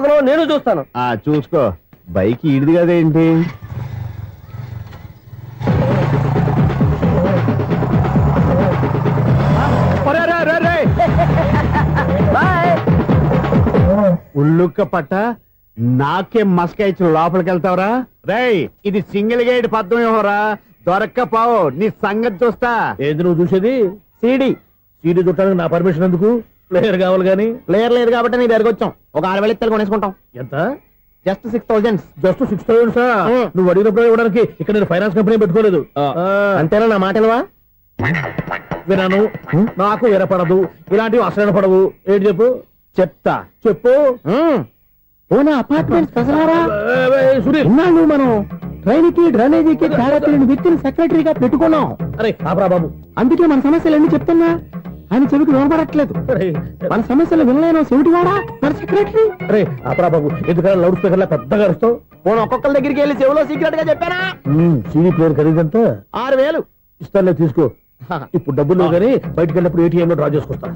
చూస్తున్నావు, నేను చూస్తాను. చూసుకో. బైక్ ఈడిది కదేంటి? ఉల్లుక్క పట్ట నాకే మస్క ఇచ్చిన లోపలికి వెళ్తావరా? రేయ్, ఇది సింగిల్ గేట్ పద్మం ఇవ్వరా, దొరక్కపోవు నీ సంగతి చూస్తా. ఏది నువ్వు చూసేది? సీడీ చుట్టానికి నా పర్మిషన్ ఎందుకు? ప్లేయర్ కావాలి గానీ. ప్లేయర్ లేదు కాబట్టి నీ దగ్గరకు వచ్చాం. ఒక 6,000 ఇత్తలు కొనేసుకుంటాం. ఎంత? జస్ట్ 6,000. జస్ట్ 6,000. నువ్వు అడిగినప్పుడు ఇవ్వడానికి ఇక్కడ నేను ఫైనాన్స్ కంపెనీ పెట్టుకోలేదు. అంతేనా నా మాటలువా? విన్నాను, నాకు ఎరపడదు, ఇలాంటివి అసలు పడవు. ఏంటి చెప్పు? చెప్తా. చెప్పు. అపార్ట్మెంట్ మనం ట్రైన్ కి డ్రైనేజీకి వ్యక్తిని సెక్రటరీగా పెట్టుకున్నాం. అరే ఆపరా బాబు, అందుకే మన సమస్యలన్నీ చెప్తున్నా. ఆయన చెవికి వినపడట్లేదు. మన సమస్యలు వినలేను చెవిటివాడా మన సెక్రటరీ. అరే ఆపరా బాబు, ఎందుకన్నా లౌడ్ స్పీకర్ లా పెద్దగా అరుస్తావు? ఒక్కొక్కరి దగ్గరికి వెళ్ళి చెవిలో సీక్రెట్ గా చెప్పానా? CD player ఖరీదంతా 6,000. ఇస్తానులే, తీసుకో. ఇప్పుడు డబ్బులు కానీ బయటకు వెళ్ళినప్పుడు ఏటీఎం లో డ్రా చేసుకొస్తా.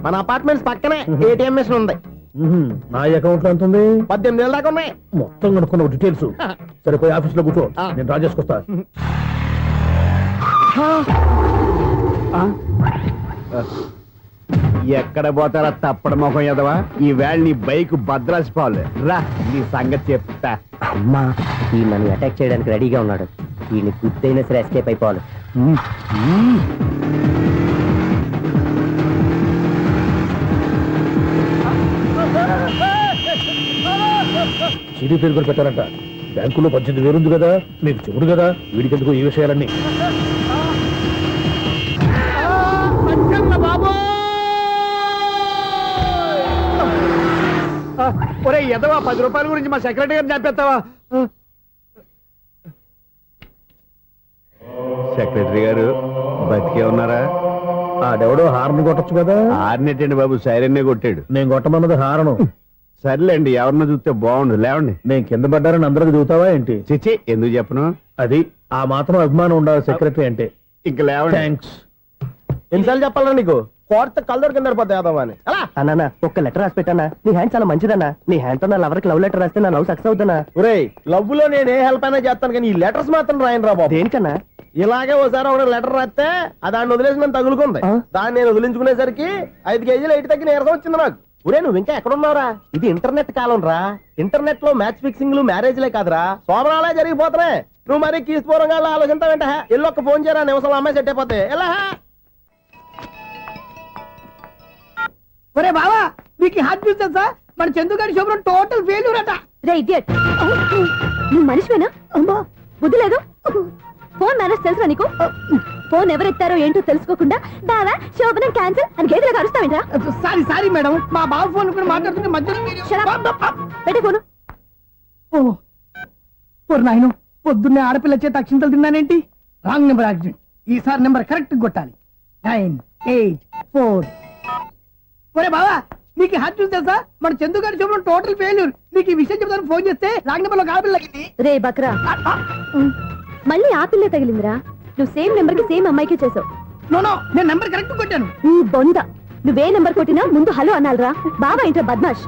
మన అపార్ట్మెంట్స్ పక్కనే ఏటీఎం మిషన్ ఉంది. నా అకౌంట్ లో ఎంత ఉంది? 18,000 దాకా ఉన్నాయి. మొత్తం కనుక్కున్న డీటెయిల్స్. సరే, పోయి ఆఫీస్ లో కూర్చో, నేను డ్రా చేసుకొస్తా. ఎక్కడ పోతారా తప్పడ మొఖం ఎదవా? ఈ వేళ నీ బైక్ భద్రాసిపోవాలి. రా, నీ సంగతి చెప్తా. అమ్మా, ఈ నన్ను అటాక్ చేయడానికి రెడీగా ఉన్నాడు. ఈయన గుద్దైనా సరే ఎస్కేప్ అయిపోవాలి. సీడీ పేరు కూడా పెట్టారంట. బ్యాంకులో 18,000 ఉంది కదా, మీకు చెబుడు కదా, వీడికెందుకు ఈ విషయాలన్నీ? ఒరే ఎదవా, 10 రూపాయల గురించి మా సెక్రటరీ గారిని చంపేస్తావా? సెక్రటరీ గారు బతికే ఉన్నారా? ఆడెవడో హార్న్ కొట్టచ్చు కదా. హార్నెట్టండి బాబు, సైరన్నే కొట్టాడు. నేను కొట్టమన్నది హారను. సర్లేండి, ఎవరన్నా చూస్తే బాగుండు. లేవండి. నేను కింద పడ్డారని అందరికి చూతావా ఏంటి? చిచ్చి, ఎందుకు చెప్పను? అది ఆ మాత్రం అభిమానం ఉండాలి సెక్రటరీ అంటే. ఇంకా లేవండి. థ్యాంక్స్. ఎన్నిసార్లు చెప్పాలా నీకు? కోర్త కల్దోడు కింద పోతాయి. అన్నా, ఒక్క లెటర్ రాసి పెట్టానా? నీ హ్యాండ్ చాలా మంచిదన్నా. నీ హ్యాండ్ తో నా లవర్కి లవ్ లెటర్ రాస్తే నా లవ్ సక్సెస్ అవుతానా? ఒరే, లవ్ లో నేను ఏ హెల్ప్ అయినా చేస్తాను, కానీ ఈ లెటర్స్ మాత్రం రాయను రా బాబు. దేనికన్నా? ఇలాగే ఒకసారి ఒక లెటర్ రాస్తే దాన్ని వదిలేసి నన్ను తగులుకుంది. దాన్ని నేను వదిలించుకునేసరికి 5 కేజీలు 8 తగ్గి నీరసం వచ్చింది నాకు. ఒరే, నువ్వు ఇంకా ఎక్కడున్నావురా? ఇది ఇంటర్నెట్ కాలం రా. ఇంటర్నెట్ లో మ్యాచ్ ఫిక్సింగ్లు, మ్యారేజ్లే కాదురా, సోమనాలే జరిగిపోతున్నాయి. నువ్వు మరి కీస్పూరంగా ఆలోచించావంట. ఎల్లొక్క ఫోన్ చేయరా, నిమిషంలో అమ్మాయి సెట్ అయిపోతే. ఎలా? ఒరే బావా, మీకు హార్ట్ న్యూస్ తెలుసా? మన చందుగారి శుభ్రం టోటల్ ఫెయిల్యూర్ అట. రే ఇడియట్, నువ్వు మనిషివేనా? అమ్మా, బుద్ధి లేదు. ఫోన్ మేనేజ్ తెలుసా నీకు? ఫోన్ ఎవరెత్తారో ఏంటో తెలుసుకోకుండా బావా శోభనం క్యాన్సిల్ అని గేదెలకు అరుస్తావేంట్రా? సారీ మేడం, మా బావ ఫోన్ కూడా మాట్లాడుతుంటే మధ్యలో పెట్టే ఫోను. నాయను, పొద్దున్నే ఆడపిల్ల చేత అక్షింతలు తిన్నానేంటి? Wrong number accident. ఈసారి నెంబర్ కరెక్ట్ కొట్టాలి. 984. ఒరే బావా, నీకు హార్ట్ న్యూస్ తెలుసా? మన చందుగారి శుభ్రం టోటల్ ఫెయిల్యూర్. నీకు ఈ విషయం చెప్తాను ఫోన్ చేస్తే రాంగ్ నెంబర్ లో ఆడపిల్ల తగ్గింది. రే బక్రా, మళ్ళీ ఆ పిల్లే తగిలిందిరా. నువ్వు సేమ్ నెంబర్ కి సేమ్ అమ్మాయికే చేసావు. నో, నేను నెంబర్ కరెక్ట్ కొట్టాను. నీ బొంద, నువ్వే నెంబర్ కొట్టినా ముందు హలో అనాలరా. బావా ఏంట్రా బద్మాష్?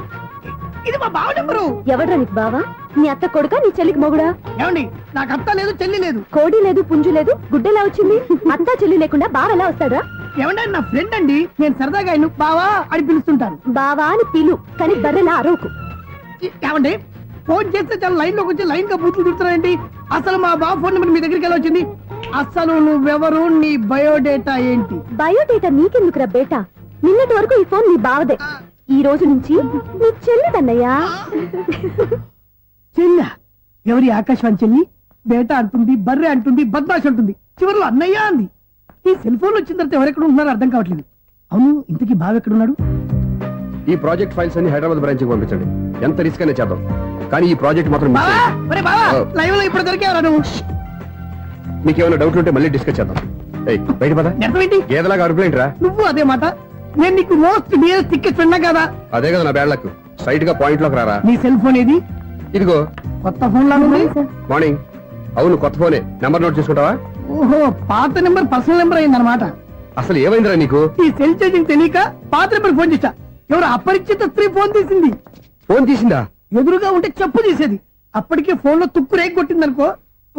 ఇది మా బావ నెంబరు. ఎవడ్రా నీకు బావా? నీ అత్త కొడుకా, నీ చెల్లికి మొగుడా? ఏమండి, నాకు అత్త లేదు, చెల్లి లేదు. కోడి లేదు, పుంజు లేదు, గుడ్డెలా వచ్చింది? అత్త చెల్లి లేకుండా బావ ఎలా వస్తాడా? ఏమంటే నా ఫ్రెండ్ అండి, నేను సరదాగా ఆయన బావా అని పిలుస్తుంటాను. బావా అని పిలు, కానీ బర్రెలా అరవకు. ఏమండి, ఫోన్ చేస్తే చాలా లైన్ లోకి వచ్చి లైన్ గా బూతులు తిడుతున్నాయండి. అసలు మా బావ ఫోన్ నెంబర్ మీ దగ్గరికి ఎలా వచ్చింది? అసలు నువ్వెవరు, నీ బయోడేటా ఏంటి? బయోడేటా నీకెందుకురా బేటా? నిన్నటి వరకు ఈ ఫోన్ నీ బావదే, ఈ రోజు నుంచి నీ చెల్లిదన్నయ్యా. చెల్ల? ఎవరి ఆకాశవాణి చెల్లి? బేటా అంటుంది, బర్రె అంటుంది, బద్మాష్ అంటుంది, చివరిలో అన్నయ్య అంది. ఈ సెల్ ఫోన్ వచ్చిన తర్వాత ఎవరెక్కడ ఉంటున్నారో అర్థం కావట్లేదు. అవును, ఇంతకీ బావ ఎక్కడున్నాడు? ఈ ప్రాజెక్ట్ ఫైల్స్ అన్ని హైదరాబాద్ బ్రాంచ్ కి పంపించండి. ఎంత రిస్క్ అయినా చేద్దాం, కానీ ఈ ప్రాజెక్ట్ మాత్రం లైవ్ లో ఇప్పుడు దొరికేవరా నువ్వు? మీకేమైనా డౌట్ ఉంటే మళ్ళీ డిస్కస్ చేద్దాం. బయట పద. గేదలాగా అరుపులేంట్రా? నువ్వు అదే మాట. నేను నీకు మోస్ట్ డియరెస్ట్ టికెట్ విన్నా కదా. అదే కదా నా బ్యాడ్ లక్. స్ట్రైట్ గా పాయింట్ లోకి రారా. నీ సెల్ ఫోన్ ఏది? ఇదిగో. కొత్త ఫోన్ లాగా ఉంది. మార్నింగ్. అవును, కొత్త ఫోనే. నెంబర్ నోట్ చేసుకుంటావా? ఓహో, పాత నెంబర్ పర్సనల్ నెంబర్ అయిందన్నమాట. అసలు ఏమైందిరా నీకు? ఈ సెల్ చేంజింగ్ తెలియక పాత నెంబర్ ఫోన్ చేశా. ఎవరు అపరిచిత స్త్రీ ఫోన్ తీసింది. ఫోన్ తీసిందా? ఎదురుగా ఉంటే చెప్పు తీసేది. అప్పటికే ఫోన్ లో తుక్కు రేగి కొట్టిందనుకో.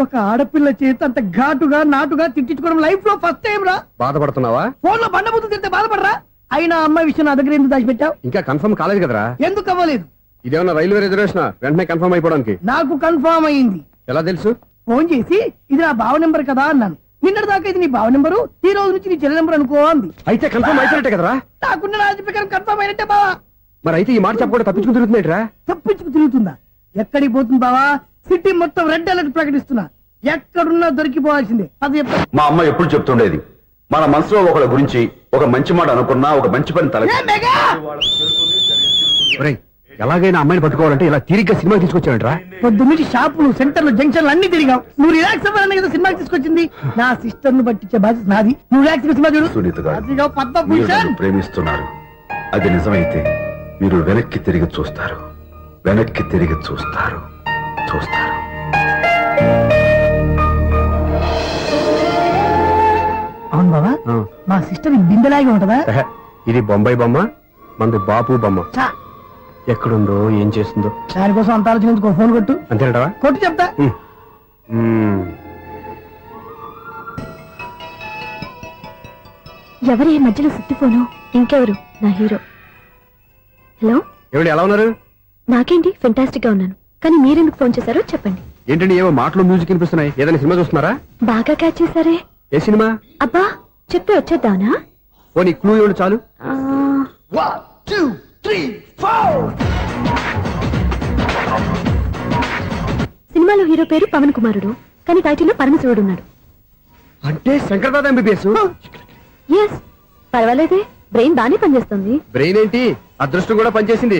ఒక ఆడపిల్ల చేత అంత ఘాటుగా నాటుగా తిట్టించుకోవడం లైఫ్ లో ఫస్ట్ టైం రా. బాధపడుతున్నావా? ఫోన్ లో బండబుద్ధి తింటే బాధపడరా? అయినా అమ్మాయి విషయం నా దగ్గర ఎందుకు దాచిపెట్టావు? ఇంకా కన్ఫర్మ్ కాలేదు కదరా? ఎందుకు అవ్వలేదు? ఇదేమన్నా రైల్వే రిజర్వేషన్ వెంటనే కన్ఫర్మ్ అయిపోవడానికి? నాకు కన్ఫర్మ్ అయింది. ఎలా తెలుసు? ఫోన్ చేసి ఇది నా బావ నెంబర్ కదా అన్నాను. నిన్నటి దాకా ఇది నీ బావ నెంబరు, ఈ రోజు నుంచి నీ చెల్లి నెంబర్ అనుకో అంది. అయితే కన్ఫర్మ్ అయిపోయినట్టే కదరా? నాకున్న రాజు ప్రకారం కన్ఫర్మ్ అయినట్టే బావా. మరి అయితే ఈ మాట చెప్పకుండా తప్పించుకుని తిరుగుతున్నాయిట్రా? తప్పించుకు తిరుగుతుందా? ఎక్కడికి పోతుంది బావా? సిటీ మొత్తం రెడ్ అలర్ట్ ప్రకటిస్తున్నా. ఎక్కడున్నా దొరికిపోవాల్సిందే. అది చెప్తా. మా అమ్మ ఎప్పుడు చెప్తుండేది, మన మనసులో ఒకళ్ళ గురించి ఒక మంచి మాట అనుకున్నా ఒక మంచి పని తల ఏ మెగా! ఒరేయ్, ఎలాగైనా అమ్మాయిని పట్టుకోవాలంటే ఇలా తిరిగ్గా సినిమా తీసుకొచ్చాడంట్రా. పొద్దు నుంచి షాపులు, సెంటర్లు, జంక్షన్లు అన్ని తిరిగావు. నువ్వు రిలాక్స్ అవ్వాలని కదా సినిమాకి తీసుకొచ్చింది. నా సిస్టర్ ను పట్టించే బాధ్యత నాది. నువ్వు రిలాక్స్ సినిమా చూడు. సునీత గారు, అదిగో మీరు పద్మభూషణ్. నన్ను ప్రేమిస్తున్నారు. అది నిజమైతే మీరు వెనక్కి తిరిగి చూస్తారు, వెనక్కి తిరిగి చూస్తారు, చూస్తారు. అవును బావా, మా సిస్టర్ బిందెలాగే ఉంటదా? ఎహె, ఇది బొంబాయి బొమ్మ, మంది బాపు బొమ్మ. చా, ఎక్కడుందో ఏం చేస్తుందో దానికోసం అంత ఆలోచించుకో. ఫోన్ కొట్టు. అంతేనటవా? కొట్టు చెప్తా. ఎవరి ఈ మధ్యలో సుత్తి ఫోను? ఇంకెవరు? నా హీరో. హలో, ఎవడు ఎలా ఉన్నారు? నాకేంటి ఫెంటాస్టిక్ గా ఉన్నాను, కానీ మీరెందుకు ఫోన్ చేశారో చెప్పండి. ఏంటండి ఏవో మాటలు మ్యూజిక్ వినిపిస్తున్నాయి? ఏదైనా సినిమా చూస్తున్నారా? బాగా క్యాచ్ చేశారే. ఏ సినిమా? అబ్బా, చెప్తే వచ్చేద్దానా? ఓ నీ క్లూ ఇవ్వండి చాలు. ఆ, 1 2 3 4. సినిమాలో హీరో పేరు పవన్ కుమారుడు, కానీ టైటిల్లో పరమశివుడు ఉన్నాడు. అంటే శంకర్దాద ఎంబీబీఎస్. ఎస్, పర్వాలేదే, బ్రెయిన్ బానే పనిచేస్తుంది. బ్రెయిన్ ఏంటి, అదృష్టం కూడా పనిచేసింది.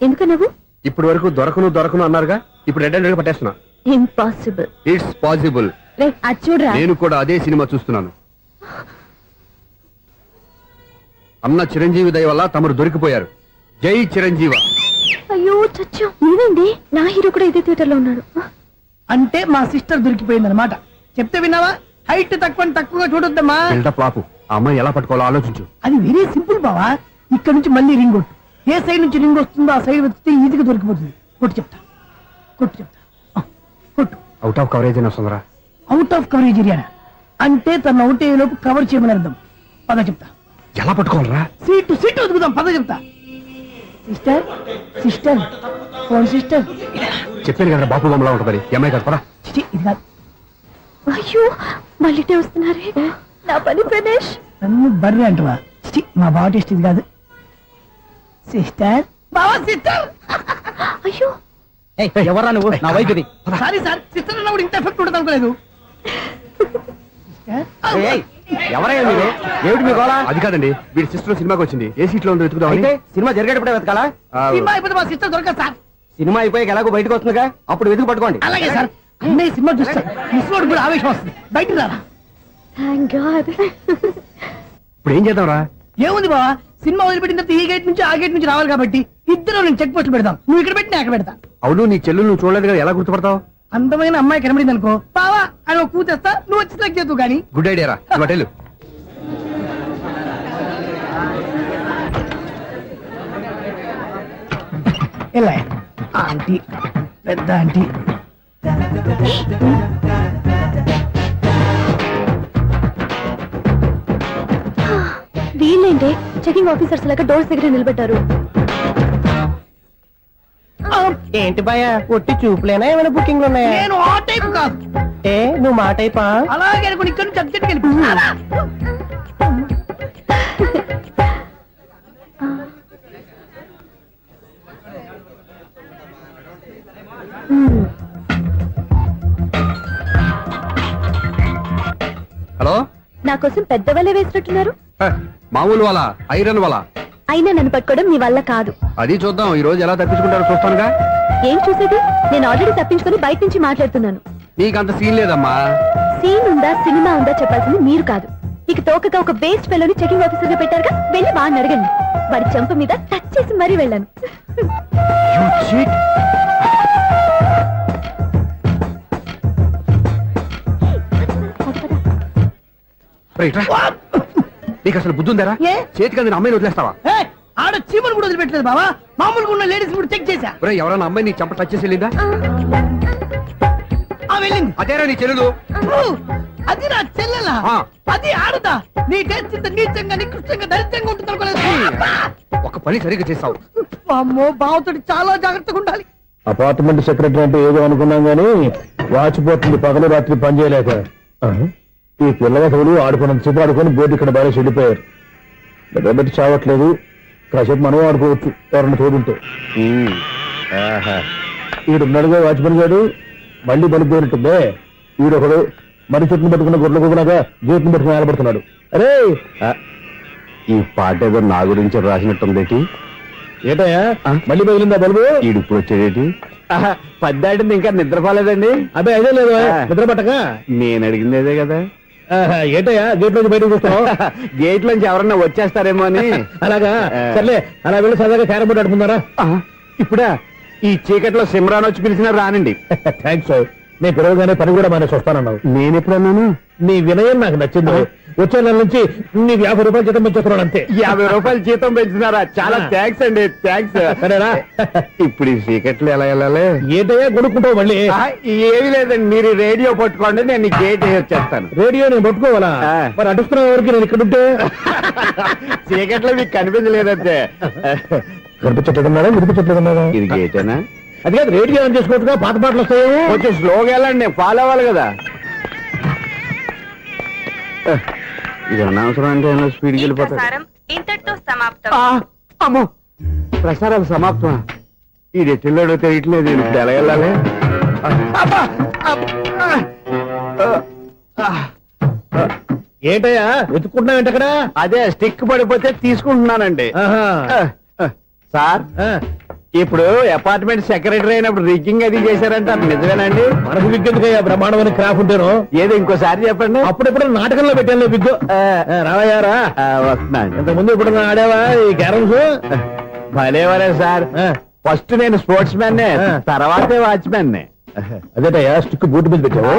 ఎందుకు నువ్వు? ఇప్పటి వరకు దొరకను అన్నారుగా, ఇప్పుడు రెడ్ హ్యాండెడ్ గా పట్టేస్తున్నా. ఇంపాసిబుల్. It's possible. రే, అది చూడరా. నేను కూడా అదే సినిమా చూస్తున్నాను. అన్న చిరంజీవి దయ వల్ల తమరు దొరికిపోయారు. జై చిరంజీవ. అయ్యో చచ్చాం. నీవేంటి? నా హీరో కూడా ఇదే థియేటర్ లో ఉన్నాడు. అంటే మా సిస్టర్ దొరికిపోయింది అనమాట. చెప్తే విన్నావా? హైట్ తక్కువగా చూడొద్దమ్మా. బిల్డప్ లాపు. ఆ అమ్మాయి ఎలా పట్టుకోవాలో ఆలోచించు. అది వెరీ సింపుల్ బావా. ఇక్కడ నుంచి మళ్ళీ రింగ్ కొట్టు. ఏ సైడ్ నుంచి రింగ్ వస్తుందో ఆ సైడ్ వెతికితే ఈజీగా దొరికిపోతుంది. కొట్టు చెప్తా. ఆ, కొట్టు. అవుట్ ఆఫ్ కవరేజ్ అయినా వస్తుందరా? అవుట్ ఆఫ్ కవరేజ్ ఏరియా అంటే తన అవుట్ అయ్యే లోపు కవర్ చేయమని అర్థం. పద చెప్తా. ఎలా పట్టుకోవాలరా? సీటు వెతుకుదాం. పద చెప్తా. Sister phone sister. చెప్పాను కదా బాపు బొమ్మలా ఉంటుంది. అమ్మాయి కదా పరా. చిచి, ఇది కాదు. అయ్యో, మళ్ళీ వస్తున్నారే. నా పని ఫినిష్. నన్ను బర్రె అంటవా? చిచి, మా బావ టేస్ట్ ఇది కాదు. సిస్టర్, బావా సిస్టర్. అయ్యో, ఎవరా నువ్వు? నా వైఫ్ ఇది. సారీ సార్, సిస్టర్ అన్నప్పుడు ఇంత ఎఫెక్ట్ ఉండదు అనుకోలేదు. ఎవరయ్యా మీరు? ఏమిటి మీ గోళ? అది కాదండి, వీడి సిస్టర్ సినిమాకి వచ్చింది. ఏ సీట్ లో ఉందో వెతుకుదామని. అయితే సినిమా జరిగేటప్పుడే వెతకాలా? సినిమా అయిపోతే మా సిస్టర్ దొరకదు సార్. సినిమా అయిపోయాక ఎలాగో బయటకు వస్తుందిగా, అప్పుడు వెతుకు పట్టుకోండి. అలాగే సార్. అన్నయ్య సినిమా చూస్తారు. మిస్ కూడా ఆవేశం వస్తుంది. బయట రారా. Thank God. ఇప్పుడు ఏం చేద్దాంరా? ఏముంది బావా, సినిమా వదిలిపెట్టిన తర్వాత ఈ గేట్ నుంచి ఆ గేట్ నుంచి రావాలి కాబట్టి ఇద్దరు నేను చెక్ పోస్టులు పెడతాం. నువ్వు ఇక్కడ పెట్టి నేను అక్కడ పెడతా. అవును, నీ చెల్లెలు నువ్వు చూడలేదు కదా, ఎలా గుర్తుపడతావు? అందమైన అమ్మాయి కనబడింది అనుకో, బావా అని ఒక కూతేస్తా. నువ్వు వచ్చి సెలెక్ట్ చేద్దు కానీ. గుడ్ ఐడియా రా. హోటల్ ఎలా ఆంటీ, పెద్ద ఆంటీ. వీళ్ళేంటి చెకింగ్ ఆఫీసర్స్ లాగా డోర్స్ దగ్గర నిలబెట్టారు. ఏంటి భయ, ఒట్టి చూపులేనా ఏమైనా బుకింగ్లు ఉన్నాయా? నేను ఆ టైప్ కాదు. ఏ నువ్వు మా టైపా? అలాగే అనుకుని ఇక్కడ నుంచి అర్జెంట్కి వెళ్ళిపోతున్నా. హలో, నా కోసం పెద్ద వలే వేసినట్టున్నారు. మామూలు వాళ్ళ ఐరన్ వాళ్ళ. అయినా నన్ను పట్టుకోవడం మీ వల్ల కాదు. అది చూద్దాం, ఈ రోజు ఎలా తప్పించుకుంటారో చూస్తానుగా. ఏం చూసేది? నేను ఆల్రెడీ తప్పించుకొని బయట నుంచి మాట్లాడుతున్నాను. నీకంత సీన్ లేదమ్మా. సీన్ ఉందా సినిమా ఉందా చెప్పాల్సింది మీరు కాదు. నీకు తోకగా ఒక వేస్ట్ ఫెలోని చెకింగ్ ఆఫీసర్ గా పెట్టారుగా, వెళ్ళి బాగా అడగండి. వాడి చెంప మీద టచ్ చేసి మరీ వెళ్ళాను. You cheat. రైట్ రా. నీకు అసలు బుద్ధి ఉందారా? ఏ? చేతికి అందిన అమ్మాయిని వదిలేస్తావా? ఆడ చీమను కూడా వదిలిపెట్టలేదు బావా. మామూలుగా ఉన్న లేడీస్ కూడా చెక్ చేశా. ఒరేయ్, ఎవరైనా అమ్మాయి నీ చంప టచ్ చేసి వెళ్ళిందా? వెళ్ళింది. అదేరా నీ చెల్లెలు. ఓ, అది నా చెల్లెలా? ఆ. అది ఆడదా? నీ టేస్ట్ ఇంత నీచంగా నికృష్టంగా దరిద్రంగా ఉంటుంది అనుకోలేదు. ఒక పని సరిగ్గా చేస్తావు. అమ్మో, బావతోటి చాలా జాగ్రత్తగా ఉండాలి. అపార్ట్మెంట్ సెక్రటరీ అంటే ఏదో అనుకున్నాం గానీ వాచిపోతుంది పగలు రాత్రి పని చేయలేక. ఈ పిల్లగతులు ఆడుకున్నంత సేపు ఆడుకొని బోర్డు ఇక్కడ బాగా చెడిపోయారు. నిద్రబెట్టి చావట్లేదు. కాసేపు మనం ఆడుకోవచ్చు ఎవరన్నా తోడుంటే. ఈడున్నాడుగా వాచ్మెన్ గారు, మళ్ళీ బలిపోయినట్టుందే. ఈడొకడు మరి చెట్టును పట్టుకున్న గొడ్ల కుక్కలాగా గేట్ను పట్టుకుని నిలబడుతున్నాడు. అరే, ఈ పాట ఏదో నా గురించి రాసినట్టుంది. ఏటయ్యా మళ్ళీ పగిలిందా బల్బు? ఈడు ఇప్పుడు వచ్చేదేటి? పద్దాటింది ఇంకా నిద్రపోలేదండి. అబ్బాయి అదే లేదు నిద్ర పట్టక. నేను అడిగింది అదే కదా. ఏటయ్యా గేట్ నుంచి బయటకు చూస్తావు? గేట్ లోంచి ఎవరన్నా వచ్చేస్తారేమో అని. అలాగా, సర్లే అలా వెళ్ళి సరదాగా క్యారం బోర్డు ఆడుకుందారా? ఇప్పుడా? ఈ చీకట్లో సిమ్రాన్ వచ్చి పిలిచినా రానండి. థ్యాంక్స్. నేను పిలవగానే పని కూడా మానేసి వస్తానన్నావు. నేను ఎప్పుడన్నాను? నీ వినయం నాకు నచ్చింది. వచ్చే నెల నుంచి నీ 50 రూపాయలు జీతం పెంచుతున్నాను అంతే. 50 రూపాయలు జీతం పెంచినారా? చాలా థ్యాంక్స్ అండి, థ్యాంక్స్. సరేనా? ఇప్పుడు ఈ చీకట్లు ఎలా వెళ్ళాలి? ఏంటయ్యా కొనుక్కుంటావు మళ్ళీ? ఏమీ లేదండి, మీరు రేడియో పట్టుకోండి, నేను గేట్ వచ్చేస్తాను. రేడియో నేను పట్టుకోవాలా? మరి అడుస్తున్న వరకు నేను ఇక్కడ ఉంటే చీకట్లో మీకు కనిపించలేదంటే. కనిపించట్లేదన్నారా వినిపించట్లేదన్నారా? ఇది గేటేనా? అది కాదు, రేడియో ఆన్ చేసుకోవచ్చుగా, పాత పాటలు వస్తాయేమో. కొంచెం స్లోగా వెళ్ళండి, నేను ఫాలో అవ్వాలి కదా. ఇది అనవసరం అంటే స్పీడ్కి వెళ్ళిపోతాడు. ప్రసారం ఇంతటితో సమాప్తం. అమ్మో, ప్రసారాలు సమాప్తం. ఈ రెట్టిల్లోడో తెలియట్లేదు, ఇప్పుడు ఎలా వెళ్ళాలి? ఏంటయ్యా వెతుక్కుంటున్నావు ఏంటక్కడ? అదే స్టిక్ పడిపోతే తీసుకుంటున్నానండి. సార్, ఇప్పుడు అపార్ట్మెంట్ సెక్రటరీ అయినప్పుడు రిగ్గింగ్ అది చేశారంటే అది నిజమేనండి? మనకు విగ్గెందుకయ్యా బ్రహ్మాండమైన క్రాఫ్ ఉంటాను. ఏదో ఇంకోసారి చెప్పండి. అప్పుడెప్పుడు నాటకంలో పెట్టాను విగ్గు. రావయ్యారా? వస్తున్నాను. ఇంతకుముందు ఇప్పుడు ఆడావా ఈ క్యారమ్స్? భలేవరే సార్. ఫస్ట్ నేను స్పోర్ట్స్ మ్యాన్, తర్వాతే వాచ్మెన్. అదేటయ్యా స్టిక్ బూట్ మీద పెట్టావు?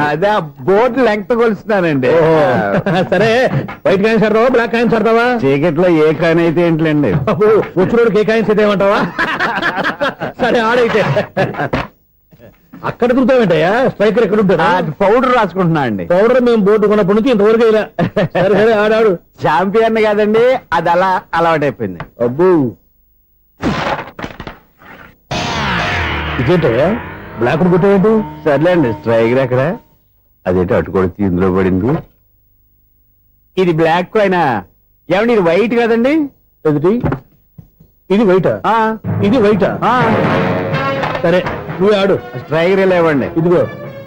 అదే బోర్డు లెంగ్త్ కొలుస్తున్నానండి. సరే, వైట్ కాయిన్స్ ఆడతావా బ్లాక్ కాయిన్స్ ఆడతావా? చీకట్లో ఏ కాయిన్ అయితే ఏంటండి? వచ్చినోడికి ఏ కాయిన్స్ అయితే ఏమంటావా? సరే ఆడైతే. అక్కడ దొరుకుతావేంటయ్యా? స్ట్రైకర్ ఎక్కడ ఉంటాడా? పౌడర్ రాసుకుంటున్నా అండి. పౌడర్ మేము బోర్డు కొన్నప్పటి నుంచి ఇంతవరకు ఇలా. సరే సరే ఆడాడు. చాంపియన్ కాదండి, అది అలా అలవాటైపోయింది. అబ్బు, ఇదేంటయ్యా బ్లాక్ కొట్టేయండి? సర్లేండి, స్ట్రైకర్ ఎక్కడ? అదేంటి అటుకొడితే ఇందులో పడింది. ఇది బ్లాక్ కాయినా? ఏమండి ఇది వైట్ కదండి? ఎదుటి ఇది వైటా? ఇది వైటా? సరే నువ్వు ఆడు. స్ట్రైకర్ ఇలా ఇవ్వండి. ఇదిగో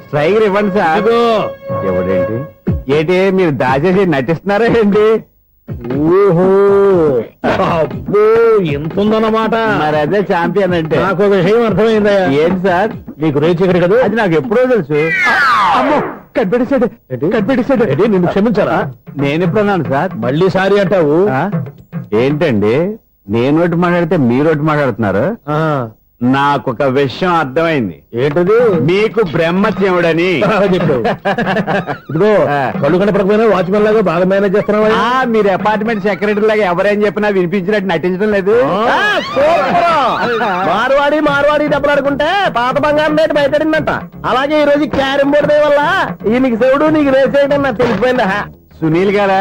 స్ట్రైకర్ ఇవ్వండి సార్. ఇదిగో. ఎవడేంటి? ఏంటి మీరు దాచేసి నటిస్తున్నారా ఏంటి? ఓహో, అబ్బో ఎంత ఉందన్నమాట. మరి అదే చాంపియన్ అంటే. నాకు ఒక విషయం అర్థమైందయ్యా. ఏంటి సార్? నీకు రేచి ఇక్కడ కదా? అది నాకు ఎప్పుడో తెలుసు. అమ్మో, కనిపెట్టేశాడు, కనిపెట్టేశాడు. నిన్ను క్షమించారా? నేను ఎప్పుడన్నాను సార్? మళ్ళీ సారీ అంటావు? ఏంటండి, నేను ఒకటి మాట్లాడితే మీరు ఒకటి మాట్లాడుతున్నారు. నాకు ఒక విషయం అర్థమైంది. ఏంటది? మీకు బ్రహ్మత్యముడని చెప్పావు. ఇదిగో కళ్ళు కనపడకపోయినా వాచ్మెన్ లాగా బాగా మేనేజ్ చేస్తున్నావా? మీరు అపార్ట్మెంట్ సెక్రటరీ లాగా ఎవరేం చెప్పినా వినిపించినట్టు నటించడం లేదు. మార్వాడి దెబ్బలాడుకుంటే పాత బంగారం రేటు బయటడిందంట. అలాగే ఈ రోజు క్యారం బోర్డు వల్ల ఈయనకి శివుడు నీకు రేసేయడం నాకు తెలిసిపోయిందా? సునీల్ గారా,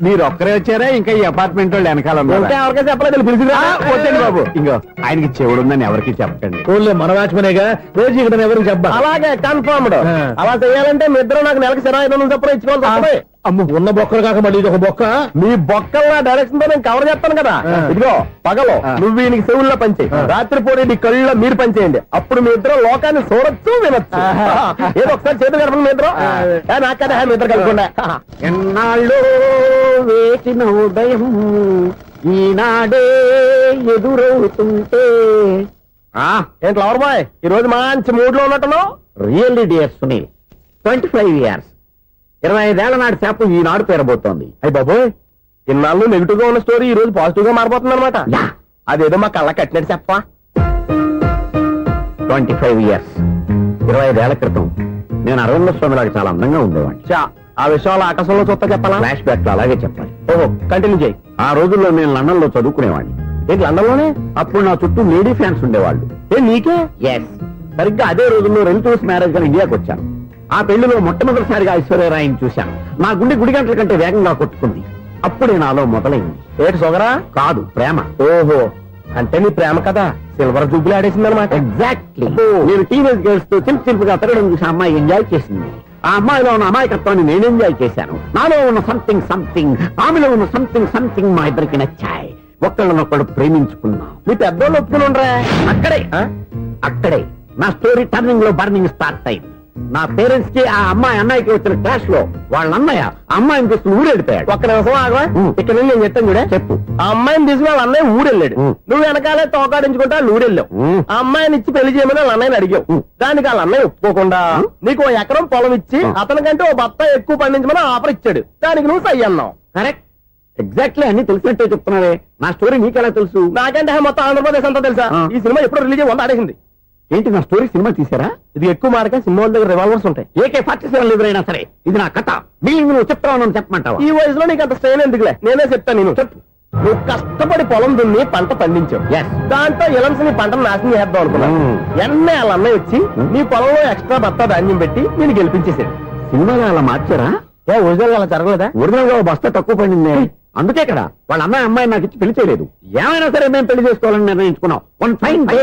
మీరు ఒక్కరే వచ్చారా? ఇంకా ఈ అపార్ట్మెంట్ వాళ్ళు వెనకాల ఇంకా ఎవరికైనా చెప్పలేదు, పిలిచిరా. వద్దండి బాబు, ఇంకో ఆయనకి చెవుడుందని ఎవరికి చెప్పకండి. ఓన్లీ మన వాచ్మెనేగా, రోజు ఇక్కడ ఎవరికి చెప్పా. అలాగే కన్ఫర్మ్డ్. అలా చేయాలంటే మీ ఇద్దరు నాకు నెలకు 2500 చొప్పున ఇచ్చుకోవాలి తప్పదు. అమ్మ, ఉన్న బొక్కలు కాక మళ్ళీ ఇది ఒక బొక్క. మీ బొక్కల డైరెక్షన్ తో నేను కవర్ చేస్తాను కదా. ఇదిగో పగలో నువ్వు ఈయనకి చెవుల్లో పంచే, రాత్రి పూట నీ కళ్ళలో మీరు పనిచేయండి. అప్పుడు మీ ఇద్దరు లోకాన్ని చూడొచ్చు, వినొచ్చు. ఏదో ఒకసారి చేతులు కలపండి మీ ఇద్దరు. నాకు కదా మీ ఇద్దరు కలుపుకుండా. ఎన్నాళ్ళు వేసిన ఉదయం ఈనాడే ఎదురవుతుంటే. ఏంటి లవర్ బాయ్, ఈ రోజు మంచి మూడ్ లో ఉన్నట్టున్నావు? రియల్లీ డియర్ సునీల్, 25 years 25 ఏళ్ల నాటి చేప ఈనాడు పేరబోతోంది. అయ్యి బాబోయ్, ఇన్నాళ్ళు నెగిటివ్ గా ఉన్న స్టోరీ ఈ రోజు పాజిటివ్ గా మారిపోతుంది అనమాట. అదేదో మా కళ్ళ కట్టినట్టు చెప్పా. 25 years 25 ఏళ్ల క్రితం నేను అరవింద స్వామిలాగా చాలా అందంగా ఉండేవాడిని. ఆ విషయాలు ఆకాశంలో చూస్తా చెప్పాలా? ఫ్లాష్ బ్యాక్ లో అలాగే చెప్పాలి. ఓహో, కంటిన్యూ చేయి. ఆ రోజుల్లో నేను లండన్ లో చదువుకునేవాడిని. ఏంటి లండన్ లోనే? అప్పుడు నా చుట్టూ లేడీ ఫ్యాన్స్ ఉండేవాళ్ళు. నీకే? ఎస్, సరిగ్గా అదే రోజుల్లో రిలేటివ్స్ మ్యారేజ్ గా ఇండియాకి వచ్చాను. ఆ పెళ్లిలో మొట్టమొదటిసారిగా ఐశ్వర్యరాయని చూశాను. నా గుండె గుడి గంటల కంటే వేగంగా కొట్టుకుంది. అప్పుడే నాలో మొదలైంది. ఏటి సొగరా? కాదు, ప్రేమ. ఓహో, అంటే నీ ప్రేమ కదా సిల్వర్ జూబ్లీ ఆడేసింది అనమాట. ఎగ్జాక్ట్లీ. నేను టీనేజ్ గర్ల్స్ తో చిలిపి చిలిపిగా తిరగడం చూసి ఆ అమ్మాయి ఎంజాయ్ చేసింది. ఆ అమ్మాయిలో ఉన్న అమాయకత్వాన్ని నేను ఎంజాయ్ చేశాను. నాలో ఉన్న సంథింగ్ ఆమెలో ఉన్న సంథింగ్ మా ఇద్దరికి నచ్చాయి. ఒక్కళ్ళనొక్కడు ప్రేమించుకున్నాం. మీ పెద్దోళ్ళు ఒప్పుకుని ఉండరా? అక్కడే నా స్టోరీ టర్నింగ్ లో బర్నింగ్ స్టార్ట్ అయింది. నా పేరెంట్స్ కి ఆ అమ్మాయి అన్నయ్యకి వచ్చిన క్లాష్ లో వాళ్ళ అన్నయ్య ఆ అమ్మాయిని తీసుకుని ఊరెళ్ళిపోయాడు. ఒక్క నిమిషం ఆగవా? ఇక్కడ నుండి నేను చెప్తాను కూడా. చెప్పు. ఆ అమ్మాయిని తీసుకుని వాళ్ళ అన్నయ్య ఊరెళ్ళాడు. నువ్వు వెనకాలే తోకాడించుకుంటా ఊరెళ్ళావు. ఆ అమ్మాయిని ఇచ్చి పెళ్లి చేయమని వాళ్ళ అన్నయ్యని అడిగావు. దానికి వాళ్ళ అన్నయ్య ఒప్పుకోకుండా నీకు 1 ఎకరం పొలం ఇచ్చి అతనికంటే ఓ బత్త ఎక్కువ పండించమని ఆఫర్ ఇచ్చాడు. దానికి నువ్వు సై అన్నావు. కరెక్ట్, ఎగ్జాక్ట్లీ అన్ని తెలిసినట్టే చెప్తున్నావే. నా స్టోరీ నీకెలా తెలుసు? నాకంటే మొత్తం ఆంధ్రప్రదేశ్ అంతా తెలుసా? ఈ సినిమా ఎప్పుడు రిలీజ్ అయ్యి 100 ఆడేసింది. ఏంటి, నా స్టోరీ సినిమా తీసారా? ఇది ఎక్కువ మార్క సినిమా వాళ్ళ దగ్గర రివాల్వర్స్ ఉంటాయి. AK-47 ఎదురైనా సరే ఇది నా కథ. మిగిలింది నువ్వు చెప్తావు చెప్పమంటావా? ఈ వయసులో నీకు అంత స్ట్రెయిన్ ఎందుకులే, నేనే చెప్తాను. నేను చెప్పు. నువ్వు కష్టపడి పొలం దున్ని పంట పండించావు. Yes. దాంతో ఇలమ్స్ నీ పంటను నాశనం చేద్దాం అనుకున్నావు. ఎన్నే వాళ్ళ అన్నయ్య వచ్చి నీ పొలంలో ఎక్స్ట్రా బత్తా ధాన్యం పెట్టి నేను గెలిపించేసాడు. సినిమాలో అలా మార్చారా? ఒరిజినల్ అలా జరగలేదా? ఒరిజినల్ గా ఓ బస్తా తక్కువ పడింది. అందుకే కదా వాళ్ళ అమ్మాయి నాకు ఇచ్చి పెళ్లి చేయలేదు. ఏమైనా సరే మేము పెళ్లి చేసుకోవాలని నిర్ణయించుకున్నాం. One fine day.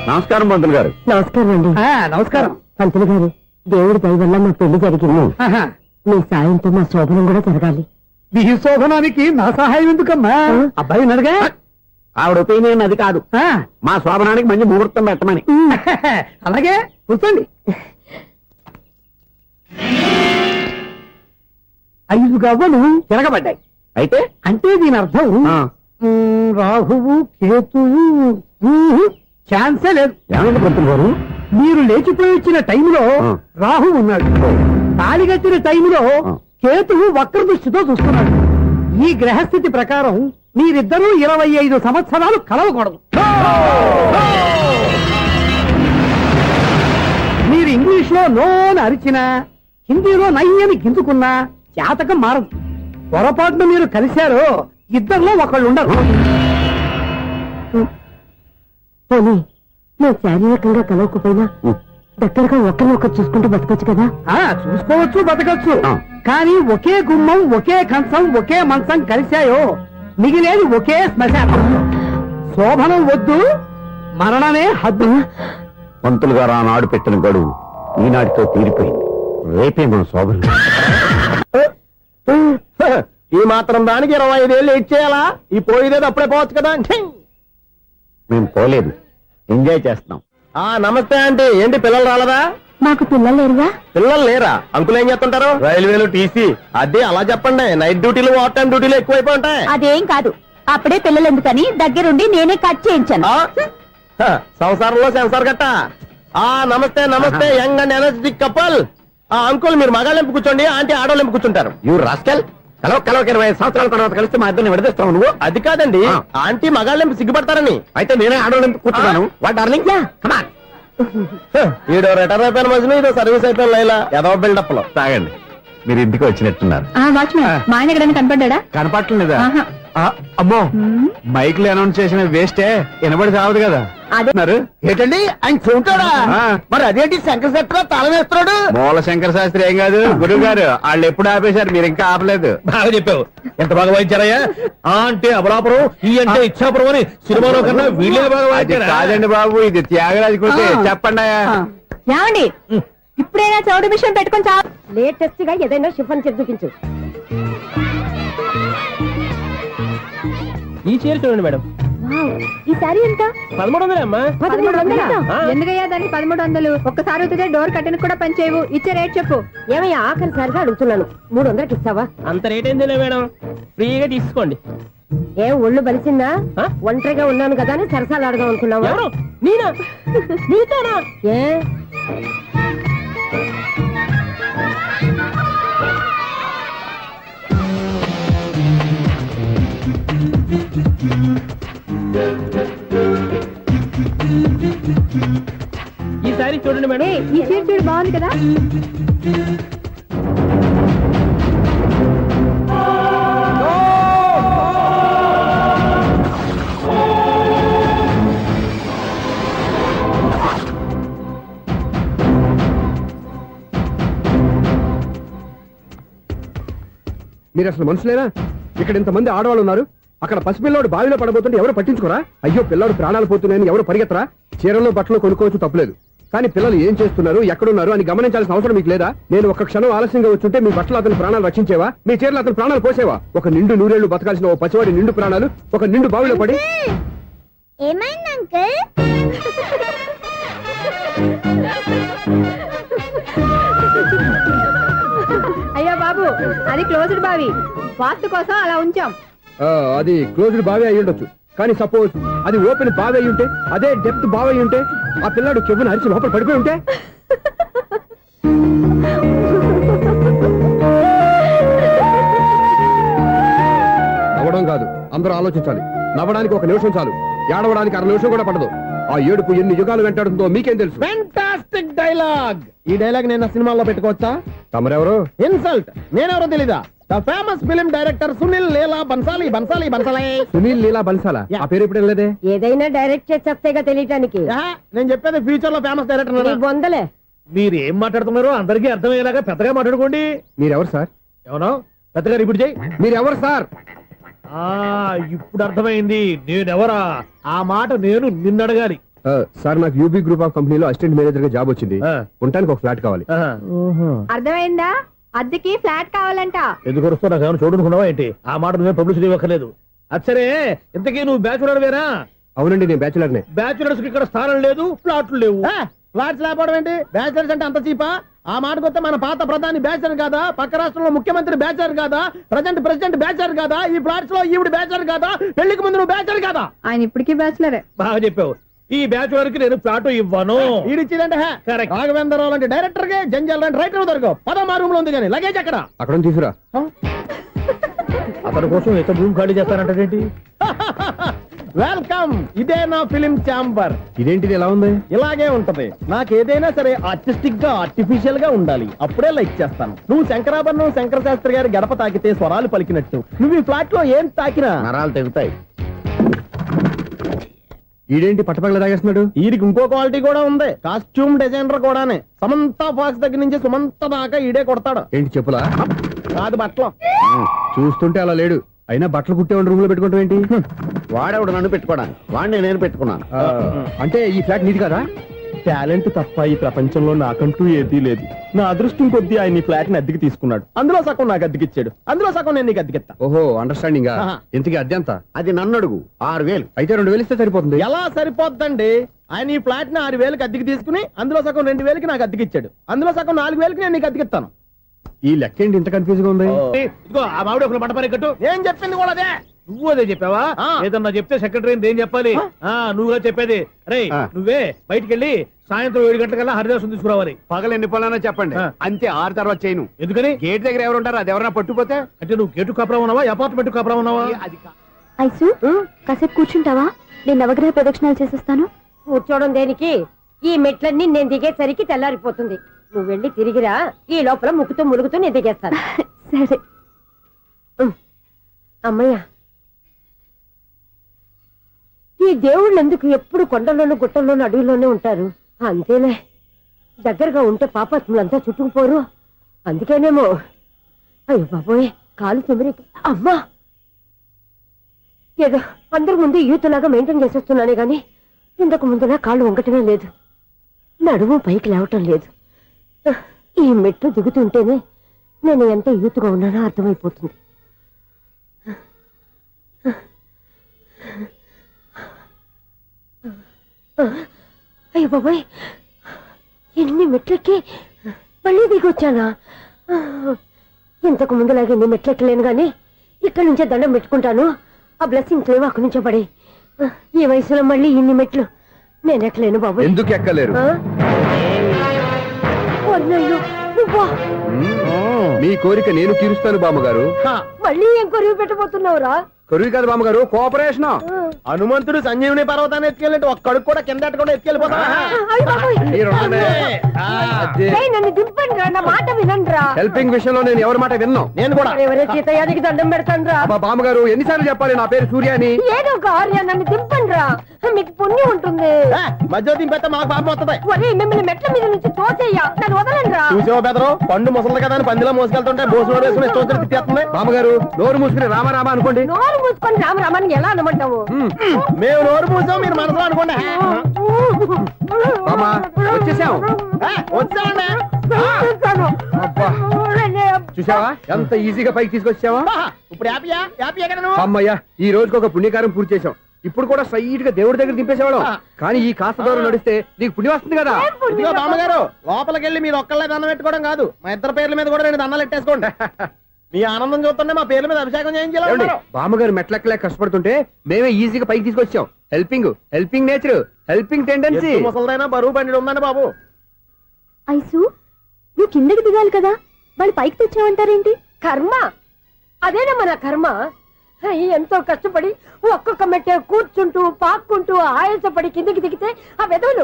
నమస్కారం పంతులు గారు. నమస్కారం అండి. నమస్కారం. పంతులు గారు, దేవుడి దయ వల్ల మా పెళ్లి జరిగింది. ఆహా. మీ సాయంతో మా శోభనం కూడా జరగాలి. మీ శోభనానికి నా సహాయం ఎందుకమ్మా? అబ్బాయి నడగా. ఆవిడ ఒపీనియన్ అది కాదు. మా శోభనానికి మంచి ముహూర్తం పెట్టమని. అలాగే కూర్చోండి. 5 గవ్వలు తిరగబడ్డాయి. అయితే అంటే దీని అర్థం ఆ, రాహువు కేతువు ఛాన్సే లేదు. ఏమైంది పంతులు గారు? మీరు లేచిపోయి వచ్చిన టైంలో ఆ. రాహు ఉన్నాడు. తాళిగట్టిన టైంలో ఆ. కేతువు వక్ర దృష్టితో చూస్తున్నాడు. ఈ గ్రహస్థితి ప్రకారం మీరిద్దరూ 25 సంవత్సరాలు కలవకూడదు. మీరు ఇంగ్లీష్ లో నోని అరిచినా, హిందీలో నయ్యని గింజుకున్నా జాతకం మారదు. పొరపాటున మీరు కలిశారో ఇద్దరిలో ఒకళ్ళు ఉండరు. పోనీ మేము శారీరకంగా కలవకపోయినా దగ్గరగా ఒకరినొకరు చూసుకుంటూ బతకొచ్చు కదా. చూసుకోవచ్చు, బతకచ్చు. ఆ. కానీ ఒకే గుమ్మం, ఒకే కంచం, ఒకే మంచం కలిశాయో మిగిలేది ఒకే శ్మశానం. శోభనం వద్దు, మరణమే హద్దు. పంతులు గారు ఆనాడు పెట్టిన గడువు ఈనాటితో తీరిపోయింది. రేపే మన శోభనం. ఈ మాత్రం దానికి 25 ఏళ్ళు వెయిట్ చేయాలా? ఈ పోయేదేదో అప్పుడే పోవచ్చు కదా. మేము పోలేదు, ఎంజాయ్ చేస్తున్నాం. నమస్తే ఆంటీ. ఏంటి పిల్లలు రాలదా? మాకు పిల్లలు లేరుగా. పిల్లలు లేరా? అంకులు ఏం చేస్తుంటారు? రైల్వేలు, టీసీ. అదే అలా చెప్పండి. నైట్ డ్యూటీలు, ఓవర్ టైం డ్యూటీలు ఎక్కువైపోయి ఉంటాయి. అదేం కాదు, అప్పుడే పిల్లలు ఎందుకని దగ్గరుండి నేనే కట్ చేయించాను. సంసారంలో సెన్సార్ గట్ట. నమస్తే నమస్తే, young and energetic couple. Uncle మీరు మగాళ్ళెంపు కూర్చోండి, ఆంటీ ఆడోళ్ళెంపు కూర్చుంటారు. యూ రాస్కల్, కలవ 25 సంవత్సరాల తర్వాత కలిస్తే మా ఇద్దరిని విడదీస్తావు నువ్వు. అది కాదండి, ఆంటీ మగాళ్ళెంపు సిగ్గుపడతారని. అయితే నేనే ఆడోళ్ళెంపు కూర్చున్నాను. What darling, come on. ఈడో రిటైర్ అయిపోయిన మధ్యలో ఇదో సర్వీస్ అయిపోయిన లైలా ఏదో బిల్డప్ లో. తాగండి, మీరు ఇంటికి వచ్చినట్టున్నారు. వాచ్మెన్ మా ఆయన ఎక్కడైనా కనపడ్డా? కనపట్లేదా? అమ్మో, మైక్ లో అనౌన్స్ చేసిన వేస్టే, వినబడి సావదు కదా. అదే. ఏంటండి ఆయన చూంటాడా? మరి అదేంటి శంకర శెట్టిలో తాళం వేస్తున్నాడు? మూల శంకర శాస్త్రి ఏం కాదు, గురువు గారు. వాళ్ళు ఎప్పుడు ఆపేశారు, మీరు ఇంకా ఆపలేదు. బాగా చెప్పావు. ఎంత బాగా వాయించారయ్యా. అంటే అబలాపురం, ఈ అంటే ఇచ్చాపురం అని సినిమాలో కన్నా వీళ్ళే బాగా అది వాయించారా? కాదండి బాబు, ఇది త్యాగరాజు కృతి. చెప్పండి. ఏమండి, ఇప్పుడైనా చౌడు మిషన్ పెట్టుకొని చా. లేటెస్ట్ గా ఏదైనా షిఫన్ చేసి చూపించు. ఈ చీర చూడండి మేడం. వావ్, ఈ శారీ ఎంత 1300 అమ్మా. 1300. ఎందుకయ్యా దానికి 1300? ఒక్కసారి వచ్చితే డోర్ కట్టను కూడా పనిచేయవు. ఇచ్చే రేట్ చెప్పు. ఏమయ్యా ఆఖరిసారిగా అడుగుతున్నాను, 300కి ఇస్తావా? అంత రేట్ ఏందిలే మేడం, ఫ్రీగా తీసుకోండి. ఏం ఒళ్ళు బలిసిందా? ఆ? ఒంటరిగా ఉన్నాను కదా అని సరసాలు అడగా అనుకున్నావా? ఎవరు? నేనా? నీతోనా? ఏ ఈ సారీ చూడండి మేడం. ఈ చీర చూడు బాగుంది కదా. మీరు అసలు మనుషులేనా? ఇక్కడ ఇంతమంది ఆడవాళ్ళు ఉన్నారు, అక్కడ పసిపిల్లాడు బావిలో పడబోతుంటే ఎవరు పట్టించుకోరా? అయ్యో పిల్లాడు ప్రాణాలు పోతున్నాయని ఎవరు పరిగెత్తరా? చీరల్లో బట్టలు కొనుక్కోవచ్చు, తప్పలేదు. కానీ పిల్లలు ఏం చేస్తున్నారు, ఎక్కడున్నారు అని గమనించాల్సిన అవసరం మీకు లేదా? నేను ఒక్క క్షణం ఆలస్యంగా వచ్చుంటే మీ బట్టలు అతని ప్రాణాలు రక్షించేవా? మీ చీరలు అతని ప్రాణాలు పోసేవా? ఒక నిండు నూరేళ్లు బతకాల్సిన ఓ పసివాడి నిండు ప్రాణాలు ఒక నిండు బావిలో పడి. ఏమైంది అంకుల్? అయ్యో బాబు, అది క్లోజ్డ్ బావి, వాస్తు కోసం అలా ఉంచాం. అది క్లోజ్డ్ బావి అయి ఉండొచ్చు, కానీ సపోజ్ అది ఓపెన్ బావి అయి ఉంటే, అదే డెప్త్ బావి అయి ఉంటే, ఆ పిల్లాడు చెవును అరిచి లోపల పడిపోయి ఉంటే. నవ్వడం కాదు, అందరూ ఆలోచించాలి. నవ్వడానికి 1 నిమిషం చాలు, ఏడవడానికి 1/2 నిమిషం కూడా పడదు. ఆ ఏడుపు ఎన్ని యుగాలు వెంటాడుతుందో మీకేం తెలుసు? Fantastic dialogue. ఈ డైలాగ్ నేను సినిమాలో పెట్టుకోవచ్చా? తమరెవరు? ఇన్సల్ట్. నేనెవరో తెలీదా? The famous film director Sunil Leela Bhansali. Bhansali Bhansali Sunil Leela బన్సాలా? ఆ పేరు ఇప్పుడు లేదే. ఏదైనా డైరెక్ట్ చేసేస్తేగా తెలియటానికి. నేను చెప్పేది ఫ్యూచర్ లో ఫేమస్ నీ డైరెక్టర్. బొందలే. మీరు ఏం మాట్లాడుతున్నారో అందరికీ అర్థమయ్యేలాగా పెద్దగా మాట్లాడుకోండి. మీరెవరు సార్? ఎవరో పెద్దగా రిపీట్ చేయి. మీరెవరు సార్? ఇప్పుడు అర్థమైంది నేనెవరా. ఆ మాట నేను నిన్ను అడగాలి. సార్, నాకు యూబీ గ్రూప్ ఆఫ్ కంపెనీలో అసిస్టెంట్ మేనేజర్ గా జాబ్ వచ్చింది. ఉండటానికి ఒక ఫ్లాట్ కావాలి. అర్థమైందా? అద్దెకి ఫ్లాట్ కావాలంట. ఎందుకు వస్తావు? నాకు ఏమైనా చూడనుకున్నావా ఏంటి? ఆ మాట నువ్వే పబ్లిసిటీ ఇవ్వక్కర్లేదు. అచ్చరే, ఇంతకీ నువ్వు బ్యాచులర్ వేరా? అవునండి, నేను బ్యాచులర్నే. బ్యాచులర్స్ కి ఇక్కడ స్థానం లేదు, ఫ్లాట్లు లేవు. ఫ్లాట్స్ లేకపోవడం ఏంటి? బ్యాచులర్స్ అంటే అంత చీపా? ఆ మాటకొస్తే మన పాత ప్రధాని బ్యాచులర్ కాదా? పక్క రాష్ట్రంలో ముఖ్యమంత్రి బ్యాచులర్ కాదా? ప్రెసిడెంట్ బ్యాచులర్ కాదా? ఈ ఫ్లాట్స్ లో ఈవిడ బ్యాచులర్ కాదా? పెళ్లికి ముందు నువ్వు బ్యాచులర్ కాదా? ఆయన ఇప్పటికీ బ్యాచులరే. బాగా చెప్పావు. ఈ బ్యాచులర్ కి నేను ఫ్లాట్ ఇవ్వను. ఈడిచ్చిందంటే రాఘవేంద్రరావు లాంటి డైరెక్టర్ కి, జంజల్ లాంటి రైటర్ దొరకవు. 10వ రూమ్ లో ఉంది కానీ లగేజ్ అక్కడ. అక్కడ తీసుకురా. అతని కోసం ఎంత రూమ్ ఖాళీ చేస్తానంటే వెల్కమ్. ఇదే నా ఫిలిం ఛాంబర్. ఇదేంటిది ఎలా ఉంది? ఇలాగే ఉంటది. నాకు ఏదైనా సరే ఆర్టిస్టిక్ గా, ఆర్టిఫిషియల్ గా ఉండాలి. అప్పుడే లైక్ చేస్తాను. నువ్వు శంకరాభరణం శంకర శాస్త్రి గారి గడప తాకితే స్వరాలు పలికినట్టు నువ్వు ఈ ఫ్లాట్ లో ఏం తాకినా నరాలు తెగుతాయి. ఈడేంటి పట్టపగల తాగేస్తున్నాడు? వీడికి ఇంకో క్వాలిటీ కూడా ఉంది. కాస్ట్యూమ్ డిజైనర్ కూడానే. సమంత ఫాక్స్ దగ్గర నుంచి సుమంత దాకా ఈడే కొడతాడు. ఏంటి చెప్పులా? కాదు, బట్టలు. చూస్తుంటే అలా లేడు. అయినా బట్టలు కుట్టే రూమ్ లో పెట్టుకుంటాం ఏంటి? వాడేవాడు నన్ను పెట్టుకోవడానికి, వాడిని నేను పెట్టుకున్నాను. అంటే ఈ ఫ్లాట్ నీది కదా? టాలెంట్ తప్ప ఈ ప్రపంచంలో నాకంటూ ఏదీ లేదు. నా అదృష్టం కొద్దీ ఆయన ఈ ఫ్లాట్ ని అద్దెకి తీసుకున్నాడు. అందులో సగం నాకు అద్దెకిచ్చాడు, అందులో సగం నేను నీకు అద్దెకిస్తా. ఓహో, అండర్స్టాండింగ్. ఇంతకీ అద్దె ఎంత? అది నన్ను అడుగు. 6000. అయితే 2000 ఇస్తే సరిపోతుంది. ఎలా సరిపోద్దండి? ఆయన ఈ ఫ్లాట్ ని 6000కి అద్దెకి తీసుకుని అందులో సగం 2000కి నాకు అద్దెకిచ్చాడు. అందులో సగం 4000కి నేను నీకు అద్దెకిస్తాను. ఈ లెక్క ఏంటి ఇంత కన్ఫ్యూజ్ గా ఉంది? ఇదిగో ఆ మామిడి ఒక బట్టపరి కట్టు. ఏం చెప్పింది కూడా అదే. నువ్వు అదే చెప్పావా? ఏదన్నా చెప్తే సెక్రటరీ ఏం చెప్పాలి? నువ్వుగా చెప్పేది. రే, నువ్వే బయటికి వెళ్ళి సాయంత్రం 7 గంటలకల్లా హరిదాసు తీసుకురావాలి. పగలు ఎన్ని పనులన్నా చెప్పండి, అంతే. 6 తర్వాత చేయను. ఎందుకని? గేట్ దగ్గర ఎవరు ఉంటారు? అది ఎవరైనా పట్టుపోతే. అంటే నువ్వు గేటు కాపురం ఉన్నావా, అపార్ట్మెంట్ కాపురం ఉన్నావా? ఐసు, కాసేపు కూర్చుంటావా? నేను నవగ్రహ ప్రదక్షిణాలు చేసేస్తాను. కూర్చోవడం దేనికి? ఈ మెట్లన్నీ నేను దిగేసరికి తెల్లారిపోతుంది. నువ్వు వెళ్ళి తిరిగిరా. ఈ లోపల ముక్కుతూ ములుగుతూ నేను దిగేస్తాను. సరే. అమ్మయ్య, ఈ దేవుళ్ళు ఎందుకు ఎప్పుడు కొండల్లోనూ గుట్టల్లోనూ అడవిలోనే ఉంటారు? అంతేలే, దగ్గరగా ఉంటే పాపాత్ములంతా చుట్టుకుపోరు. అందుకేనేమో. అయ్యో బాబోయ్, కాలు చెమిరి. అమ్మా, ఏదో అందరి ముందు యూత్లాగా మెయింటైన్ చేసేస్తున్నానే గాని ఇంతకు ముందులా కాళ్ళు వంకటమే లేదు, నడుము పైకి లేవటం లేదు. ఈ మెట్లు దిగుతుంటేనే నేను ఎంత యూత్గా ఉన్నానో అయ్యో బాబాయ్, ఎన్ని మెట్లెక్కి మళ్ళీ దిగొచ్చానా? ఇంతకు ముందులాగే ఎన్ని మెట్లెక్కలేను గాని ఇక్కడి నుంచే దండం పెట్టుకుంటాను. ఆ బ్లెస్సింగ్స్ లేవు అక్కడి నుంచే పడి. ఈ వయసులో మళ్ళీ ఇన్ని మెట్లు నేను ఎక్కలేను బాబాయ్. ఎందుకు ఎక్కలేరు? నువ్వా? మీ కోరిక నేను తీరుస్తాను బామ్మగారు. మళ్ళీ ఏం కొరివి పెట్టబోతున్నావురా? కొరివి కాదు బామ్మగారు, కోఆపరేషన్. హనుమంతుడు సంజీవుని పర్వతాన్ని ఎత్తుకెళ్ళినట్టు ఒక్కడికి కూడా కింద ఎట్టకుండా ఎత్తుకెళ్ళిపోతావా? నన్ను దింపండి రా, నా మాట వినండి. హెల్పింగ్ విషయంలో నేను ఎవరి మాట విన్నాను. నేను కూడా ఎవరే సీతయ్యానికి దండం పెడతాను రా. బామ్మగారు ఎన్నిసార్లు చెప్పాలి నా పేరు సూర్య అని? ఏదో ఒక ఆర్య, నన్ను దింపండి రా, మీకు పుణ్యం ఉంటుంది. మధ్య దింపెత్తే మాకు పాపం వస్తుంది. ఒరే మిమ్మల్ని మెట్ల మీద నుంచి తోసేయ్యా, నన్ను వదలండి రా. చూసావా బెదరు, పండు ముసలి కదా అని పందిలో మోసుకెళ్తుంటే బోసులో వేసుకుని ఇష్టం తిట్టేస్తుంది. బామ్మగారు నోరు మూసుకుని రామారామా అనుకోండి. నోరు మూసుకొని రామరామని ఎలా అనమంటావు? మేము నోరు మూసాం, మీరు మనసులో అనుకోండి. బామ్మా వచ్చేసాం. వచ్చామండి. అబ్బా చూసావా ఎంత ఈజీగా పైకి తీసుకొచ్చావా? ఇప్పుడు హ్యాపీయా? హ్యాపీయా కదా నువ్వు? అమ్మయ్యా, ఈ రోజుకి ఒక పుణ్యకారం పూర్తి చేసాం. ఇప్పుడు కూడా స్ట్రైట్ గా దేవుడి దగ్గర దింపేసేవాళ్ళం. కానీ ఈ కాస్త దూరం నడిస్తే నీకు పుణ్యం వస్తుంది కదా. ఇదిగో బామ్మగారు, లోపలికి వెళ్ళి మీరు ఒక్కళ్ళే దండం పెట్టుకోవడం కాదు, మా ఇద్దరు పేర్ల మీద కూడా 2 దండాలు ఎట్టేసుకోండి. మీ ఆనందం చూస్తుంటే మా పేర్ల మీద అభిషేకం చేయించాలి. బామ్మగారు మెట్లెక్కలేక కష్టపడుతుంటే మేమే ఈజీగా పైకి తీసుకొచ్చాం. Helping nature, helping tendency. ముసలిదైనా బరువు బండి ఉందండి బాబు. ఐసు, నువ్వు కిందకి దిగాలి కదా, వాళ్ళు పైకి తెచ్చావంటారేంటి? కర్మ అదేనమ్మా నా కర్మ. ఎంతో కష్టపడి ఒక్కొక్క మెట్టే కూర్చుంటూ పాక్కుంటూ ఆయాసపడి కిందకి దిగితే ఆ వెధవులు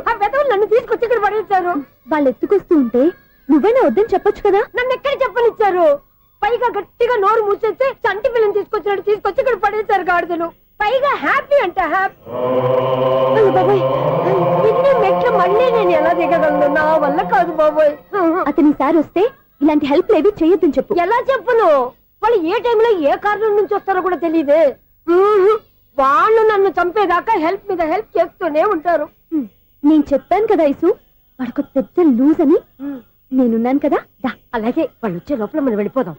నన్ను తీసుకొచ్చి ఇక్కడ పడేశారు. వాళ్ళు ఎత్తుకొస్తూ ఉంటే నువ్వైనా వద్దని చెప్పొచ్చు కదా. నన్ను ఎక్కడ చెప్పనిచ్చారు? పైగా గట్టిగా నోరు మూసేస్తే చంటి పిల్లని తీసుకొచ్చినట్టు తీసుకొచ్చి ఇక్కడ పడేశారు గాడిదలు. పైగా హ్యాపీ అంట హ్యాపీ. బాబాయ్, ఇన్ని మెట్లు మళ్ళీ నేను ఎలా దిగగలను? నా వల్ల కాదు బాబాయ్. అతని సార్ వస్తే ఇలాంటి హెల్ప్ లేవి చేయొద్దని చెప్పు. ఎలా చెప్పును? వాళ్ళు ఏ టైంలో ఏ కారణం నుంచి వస్తారో కూడా తెలియదే. వాళ్ళు నన్ను చంపేదాకా హెల్ప్ మీద హెల్ప్ చేస్తూనే ఉంటారు. నేను చెప్పాను కదా ఐసు, వాడికి పెద్ద లూజ్ అని. నేనున్నాను కదా, దా. అలాగే వాళ్ళు వచ్చే లోపల మనం వెళ్ళిపోదాం.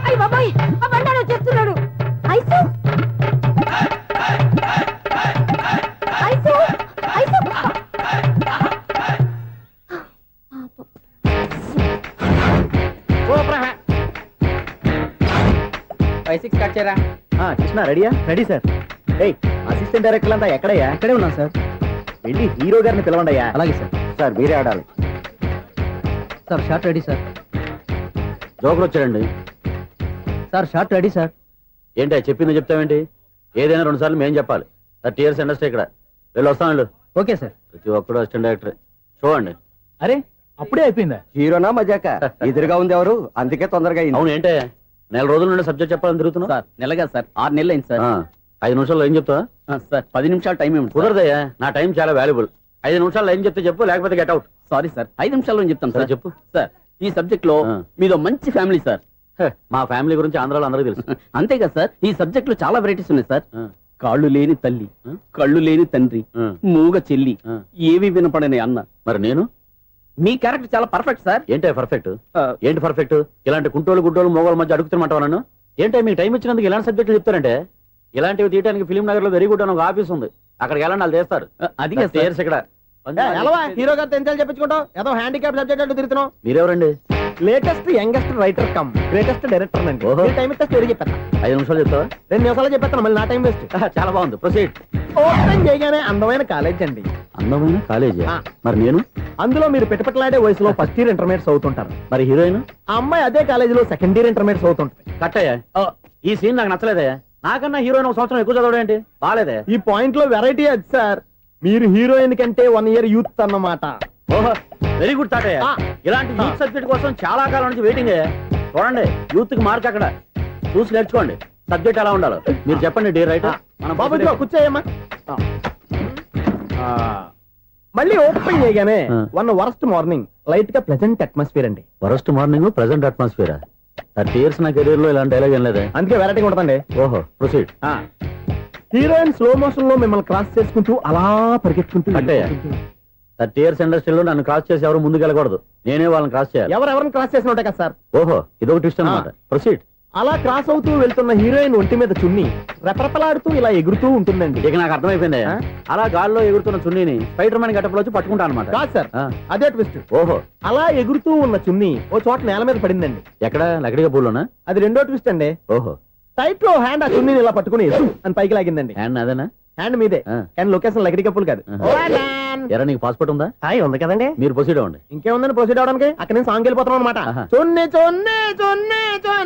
అయ్య బాబాయ్, ఆ బండారు వచ్చేస్తున్నాడు. Ice, ice, ice. కృష్ణ రెడీయా? Ready sir. అసిస్టెంట్ డైరెక్టర్ అంతా ఎక్కడయ్యా? ఇక్కడే ఉన్నాం సార్. వెళ్ళి హీరో గారిని పిలవండి. అలాగే సార్. సార్ మీరే ఆడాలి సార్. Short ready sir. జోకులు వచ్చాడండి. Sir short ready sir. ఏంటి చెప్పింది చెప్తావేంటి? ఏదైనా 2 సార్లు మేం చెప్పాలి. 30 years ఇండస్ట్రీ ఇక్కడ. వెళ్ళి వస్తాం వెళ్ళు. Okay sir. ప్రతి ఒక్కడు అసిస్టెంట్ డైరెక్టర్. చూడండి. అరే అప్పుడే అయిపోయిందా? హీరోనా మజాక? ఎదురుగా ఉంది ఎవరు, అందుకే తొందరగా. అవును ఏంటే, 4 రోజుల నుండి సబ్జెక్ట్ చెప్పాలని తిరుగుతున్నావు? సార్ నెలగా సార్, 6 నెలలు అయింది సార్. 5 నిమిషాల్లో ఏం చెప్తావా? సార్ 10 నిమిషాలు టైం ఏమి కుదరదయ్యా, నా టైం చాలా వాల్యుబుల్. 5 నిమిషాల్లో ఏం చెప్తే చెప్పు, లేకపోతే గెట్ అవుట్. సారీ సార్, 5 నిమిషాల్లో చెప్తాను సార్. చెప్పు. సార్ ఈ సబ్జెక్ట్ లో మీదో మంచి ఫ్యామిలీ సార్. మా ఫ్యామిలీ గురించి ఆంధ్రాలో అందరూ తెలుసు. అంతే కదా సార్, ఈ సబ్జెక్ట్ లో చాలా వెరైటీస్ ఉన్నాయి సార్. కాళ్ళు లేని తల్లి, కళ్ళు లేని తండ్రి, మూగ చెల్లి, ఏవి వినపడని అన్న. మరి నేను? మీ క్యారెక్టర్ చాలా పర్ఫెక్ట్ సార్. ఏంటే పర్ఫెక్ట్? ఏంటి పర్ఫెక్ట్? ఇలాంటి కుంటోలు గుడ్డోలు మోగోల మధ్య అడుగుతున్నమాట నన్ను. ఏంటంటే మీకు టైం ఇచ్చినందుకు ఇలాంటి సబ్జెక్టులు చెప్తారంటే, ఇలాంటివి తీయడానికి ఫిలిం నగర్ లో వెరీ గుడ్ అని ఒక ఆఫీస్ ఉంది, అక్కడికి వెళ్ళండి, వాళ్ళు చేస్తారు. అది ఇక్కడ హీరో గారు తెంచాలి చెప్పించుకుంటాం, ఏదో హ్యాండిక్యాప్ సబ్జెక్ట్ అంటూ తిరుగుతున్నాం. మీరెవరండి? Latest youngest writer cum greatest director అండి. ఓహో. టైం ఇస్తే స్టోరీ చెప్పేస్తా. 5 నిమిషాలు చెప్తావా? 2 నిమిషాలు చెప్పేస్తాను, మళ్ళీ నా టైం వేస్ట్. చాలా బాగుంది, ప్రొసీడ్. ఓపెన్ చేయగానే అందమైన కాలేజ్ అండి. అందమైన కాలేజీ? మరి నేను? అందులో మీరు పెట్టుపట్లాడే వయసులో ఫస్ట్ ఇయర్ ఇంటర్మీడియట్స్ అవుతుంటారు. మరి హీరోయిన్? ఆ అమ్మాయి అదే కాలేజీలో సెకండ్ ఇయర్ ఇంటర్మీడియట్స్ అవుతుంటది. కట్టయ్యా, ఈ సీన్ నాకు నచ్చలేదయ్యా. నాకన్నా హీరోయిన్ 1 సంవత్సరం ఎక్కువ చదవడం ఏంటి? బాగాలేదే. ఈ పాయింట్ లో వెరైటీ అది సార్, మీరు హీరోయిన్ కంటే 1 year యూత్ అన్నమాట. ఓహో, వెరీ గుడ్ థాట్ అయ్యా. ఇలాంటి యూత్ సబ్జెక్ట్ కోసం చాలా కాలం నుంచి వెయిటింగ్ అయ్యా. చూడండి, యూత్ కి మార్క్ అక్కడ చూసి నేర్చుకోండి. సబ్జెక్ట్ ఎలా ఉండాలో మీరు చెప్పండి. డే రైట్ బాబు కూర్చోయమ్మా. మళ్ళీ ఓపెన్ చేయగానే 1 వరస్ట్ మార్నింగ్, లైట్ గా ప్లెజెంట్ అట్మాస్ఫియర్ అండి. Worst morning, present atmosphere. 30 years నా కెరీర్ లో ఇలాంటి డైలాగ్ ఏం లేదే. అందుకే వెరైటీ ఉంటుందండి. ఓహో, ప్రొసీడ్. హీరోయిన్ స్లో మోషన్ లో మిమ్మల్ని క్రాస్ చేసుకుంటూ అలా పరిగెత్తుకుంటూ అంటే 30 years ఇండస్ట్రీలో నన్ను క్రాస్ చేసి ఎవరు ముందుకు వెళ్ళకూడదు, నేనే వాళ్ళని క్రాస్ చేయాలి. ఎవరెవరిని క్రాస్ చేసిన ఉంటాయి కదా సార్. ఓహో, ఇదొక ట్విస్ట్ అన్నమాట. ప్రొసీడ్. అలా క్రాస్ అవుతూ వెళ్తున్న హీరోయిన్ ఒంటి మీద చున్ని రెపరెపలాడుతూ ఇలా ఎగురుతూ ఉంటుందండి. ఇక నాకు అర్థమైపోయింది. ఆ? అలా గాల్లో ఎగురుతున్న చున్నీని స్పైడర్ మ్యాన్ గట్టపులో వచ్చి పట్టుకుంటా అనమాట. కాదు సార్, ఆ. అదే ట్విస్ట్. ఓహో, అలా ఎగురుతూ ఉన్న చున్ని ఓ చోట నేల మీద పడిందండి. ఎక్కడ లకడిగా పూల్లోనా? అది రెండో ట్విస్ట్ అండి. ఓహో, టైట్ లో హ్యాండ్ ఆ చున్నీని ఇలా పట్టుకుని అని పైకి లాగిందండి. హ్యాండ్ అదేనా? హ్యాండ్ మీదే, ఆ. కానీ లొకేషన్ లకడి కప్పులు కాదు. ఎరా నీకు పాస్పోర్ట్ ఉందా? హాయ్, ఉంది కదండి. మీరు ప్రొసీడ్ అవ్వండి. ఇంకేముందని ప్రొసీడ్ అవడానికి అక్కడ నేను సాంగ్ వెళ్ళిపోతున్నాం అనమాట. ఆహా. చున్ని చున్ని చున్ని చున్ని